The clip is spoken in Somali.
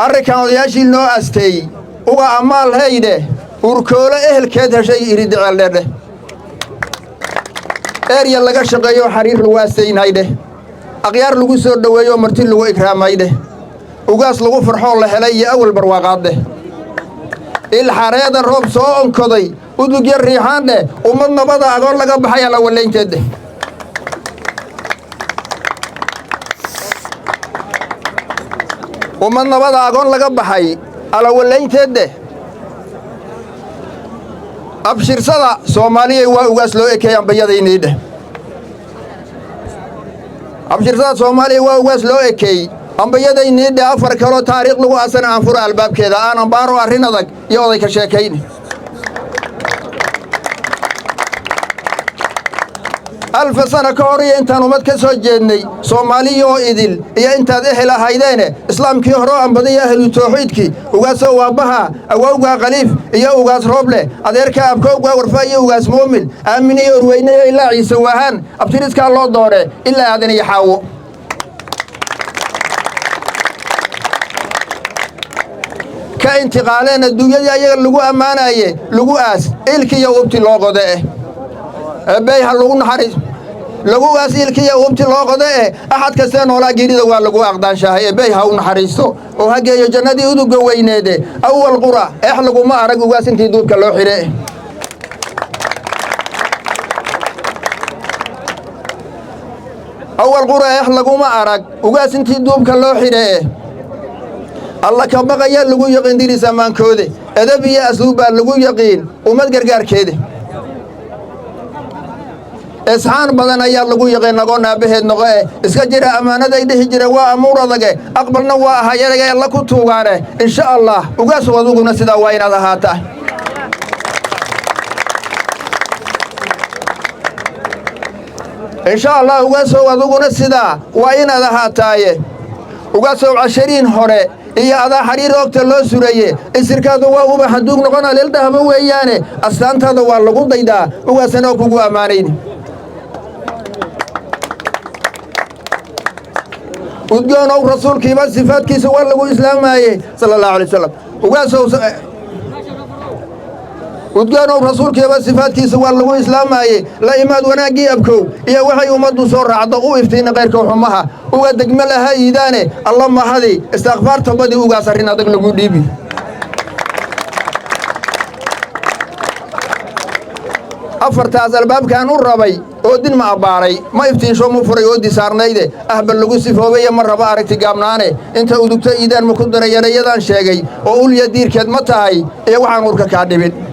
arrinkan odayaashii noo astay uga amaal hayde urkoolo ehelkeed heshay irid ceeldhe eerya laga shaqeeyo xariir lagu astaynayde aqyaar lagu soo dhaweeyo marti lagu ikraamayde ugaas lagu farxoo la helay iyo awal barwaaqaadde ilxareeda roob soo onkoday udug yar riixaandhe ummad nabada agoon laga baxay ala walaynteedde ummad nabada agoon laga baxay ala walaynteedde abshirsada Soomaaliya waa ugaas loo ekeeyay bayadayniidhe abshirsada Soomaaliya waa ugaas loo ekeeyay ambayadayniidhe afar kalo taariikh lagu asana aan fura albaabkeeda aan baaro arrin adag iyo oday ka sheekayn alf sana ka hor intaan umad ka soo jeednay Soomaaliya oo idil iyo intaad ehla haydeene islaamkii hore aan baday ahlu tawxiidkii ugaas waabaha awowga qaliif iyo ugaas rooble adeerka abkowga warfaayo ugaas muumin aaminiyo ruweynayo ilaa ciise wahan abtiriska loo doore ilaa aadan iyo xaawo ka intiqaaleen adduunyada ayaga lagu amaanaye lagu aas ilkiyo ubti loo qode bayha lagu naxariis lagu aas ilkiyo ubti loo qode ahad kasta noolaa geerida waa lagu aqdaanshahay bayha u naxariisto oo hageeyo jannadii uduga weyneede awal qura lagu ma arag ugaas intii duubka loo xire awal qura lagu ma arag ugaas intii duubka loo xire الله كبقى يلقوا يقين ديري سامان كودي أدبي أسلوبا لقوا يقين ومد قرقار كيدي إسحان بدنا يلقوا يقين نقولنا بهد نقاء إسكجر أمانة دي هجر وأمور ذاك أقبلنا وهايرك يلا كتوغانه إن شاء الله وقاس وذوقنا سدا وين هذا هاته إن شاء الله وقاس وذوقنا سدا وين هذا هاتايه وقاس وعشرين هره iyo ada xariir ogta loo sureeyay isirkaadu waa uba xaduug noqon leeldahaba weeyaane astaantada waa lagu daydaa ugaasana kugu amaanayn udgoon oo rasuulkiiba sifaadkiisa waa lagu islaamaayay sallallahu alayhi wasallam udgoon oo rasuulkiiba sifaadkiisa waa lagu islaamaayay la imaad wanaagii abkow iyo waxay umadu soo raacdo u iftiina qeyrka xumaha uga degma laha iidaane allah ma hadi istighfaarta badi uga sarin adag lagu dhiibi afartaas albaabkan u rabay oo din ma abaaray ma iftiinsho mu furay oo disaarnayde ahbal lagu sifoobay ma raba aragti gaabnaane inta udugta iidaan ma ku darayanayadan sheegay oo ul yadiirkeed ma tahay ee waxaan urka ka dhibin